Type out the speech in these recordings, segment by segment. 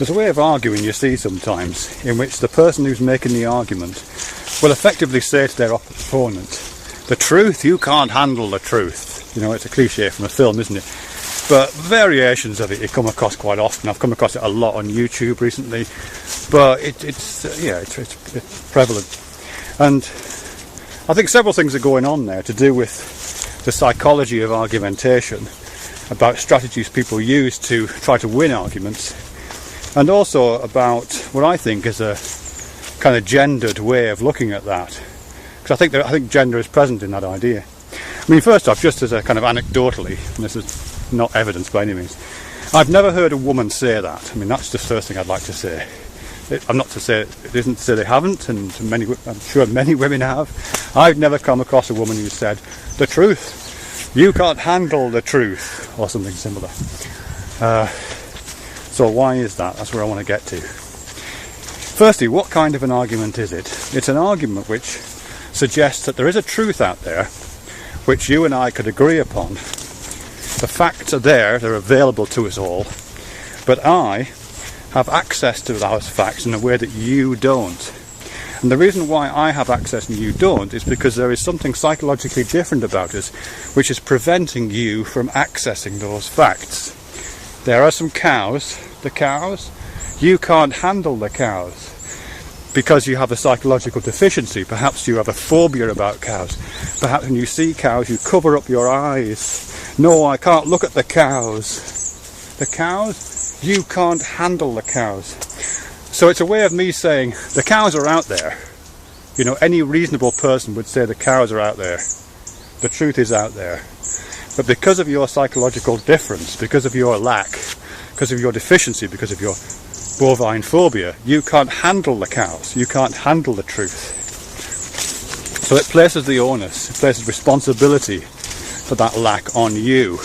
There's a way of arguing you see sometimes in which the person who's making the argument will effectively say to their opponent, the truth, you can't handle the truth. You know, it's a cliche from a film, isn't it? But variations of it you come across quite often. I've come across it a lot on YouTube recently, but it's prevalent. And I think several things are going on there to do with the psychology of argumentation, about strategies people use to try to win arguments, and also about what I think is a kind of gendered way of looking at that, because I think gender is present in that idea. I mean, first off, just as a kind of anecdotally, and this is not evidence by any means, I've never heard a woman say that. I mean, that's the first thing I'd like to say. I'm not to say it isn't to say they haven't, and I'm sure many women have. I've never come across a woman who said the truth, you can't handle the truth, or something similar. So why is that? That's where I want to get to. Firstly, what kind of an argument is it? It's an argument which suggests that there is a truth out there which you and I could agree upon. The facts are there, they're available to us all, but I have access to those facts in a way that you don't. And the reason why I have access and you don't is because there is something psychologically different about us which is preventing you from accessing those facts. There are some cows. The cows, you can't handle the cows because you have a psychological deficiency. Perhaps you have a phobia about cows. Perhaps when you see cows you cover up your eyes. No, I can't look at the cows. The cows, you can't handle the cows. So it's a way of me saying the cows are out there. You know, any reasonable person would say the cows are out there. The truth is out there. But because of your psychological difference, because of your lack, because of your deficiency, because of your bovine phobia, you can't handle the cows, you can't handle the truth. So it places the onus, it places responsibility for that lack on you,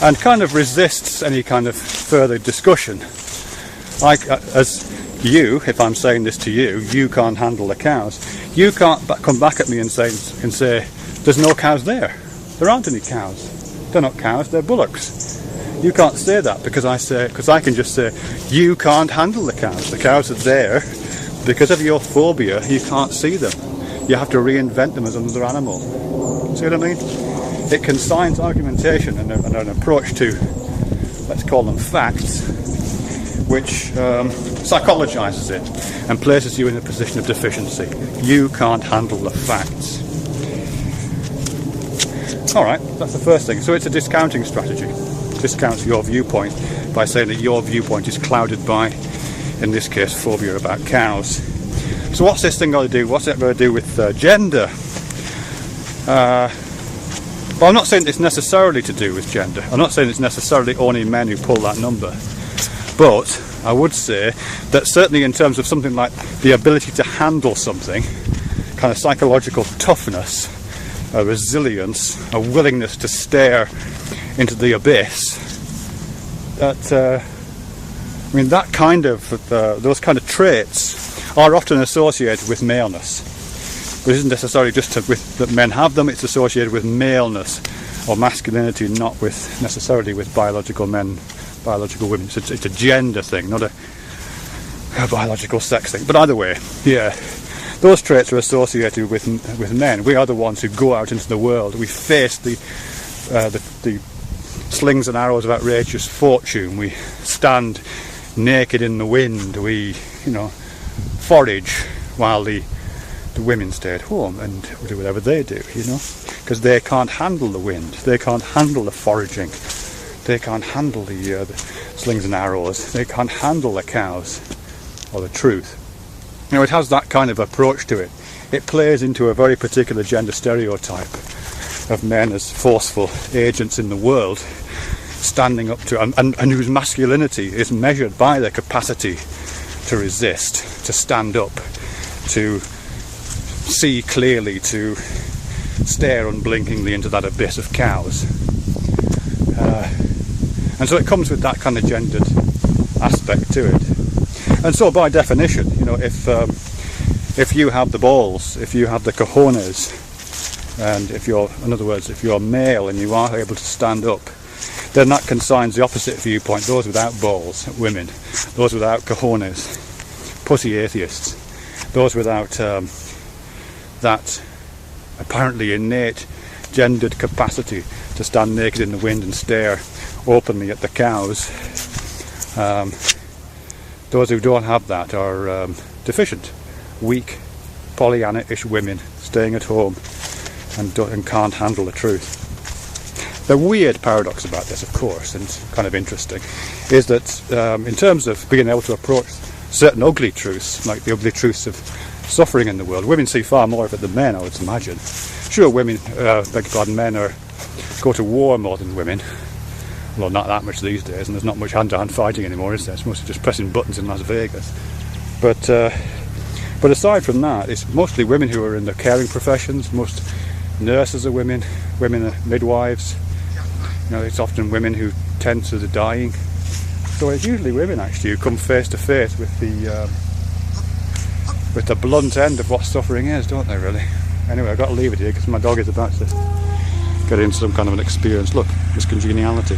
and kind of resists any kind of further discussion. As you, if I'm saying this to you, you can't handle the cows, you can't come back at me and say, there's no cows there. There aren't any cows. They're not cows, they're bullocks. You can't say that because I can just say, you can't handle the cows. The cows are there. Because of your phobia, you can't see them. You have to reinvent them as another animal. See what I mean? It consigns argumentation and an approach to, let's call them facts, which psychologizes it and places you in a position of deficiency. You can't handle the facts. Alright, that's the first thing. So it's a discounting strategy. Discounts your viewpoint by saying that your viewpoint is clouded by, in this case, phobia about cows. So what's this thing got to do? What's it got to do with gender? Well, I'm not saying it's necessarily to do with gender. I'm not saying it's necessarily only men who pull that number. But I would say that certainly in terms of something like the ability to handle something, kind of psychological toughness, a resilience, a willingness to stare into the abyss, that that kind of those kind of traits are often associated with maleness. It isn't necessarily just that men have them, it's associated with maleness or masculinity, not with necessarily with biological men, biological women. It's a gender thing, not a biological sex thing. But either way, yeah, those traits are associated with men. We are the ones who go out into the world. We face the slings and arrows of outrageous fortune. We stand naked in the wind. We, forage while the women stay at home and do whatever they do, because they can't handle the wind. They can't handle the foraging. They can't handle the slings and arrows. They can't handle the cows or the truth. It has that kind of approach to it. It plays into a very particular gender stereotype of men as forceful agents in the world, standing up to, and whose masculinity is measured by their capacity to resist, to stand up, to see clearly, to stare unblinkingly into that abyss of cows. And so it comes with that kind of gendered aspect to it. And so by definition, if you have the balls, if you have the cojones, and if you're male and you are able to stand up, then that consigns the opposite viewpoint, those without balls, women, those without cojones, pussy atheists, those without that apparently innate gendered capacity to stand naked in the wind and stare openly at the cows. Those who don't have that are deficient, weak, Pollyanna-ish women staying at home and can't handle the truth. The weird paradox about this, of course, and kind of interesting, is that in terms of being able to approach certain ugly truths, like the ugly truths of suffering in the world, women see far more of it than men, I would imagine. Sure, women, men go to war more than women, well, not that much these days, and there's not much hand-to-hand fighting anymore, is there? It's mostly just pressing buttons in Las Vegas. But aside from that, it's mostly women who are in the caring professions. Most nurses are women, women are midwives. You know, it's often women who tend to the dying. So it's usually women actually who come face to face with the blunt end of what suffering is, don't they? Really. Anyway, I've got to leave it here because my dog is about to get into some kind of an experience. Look, this congeniality.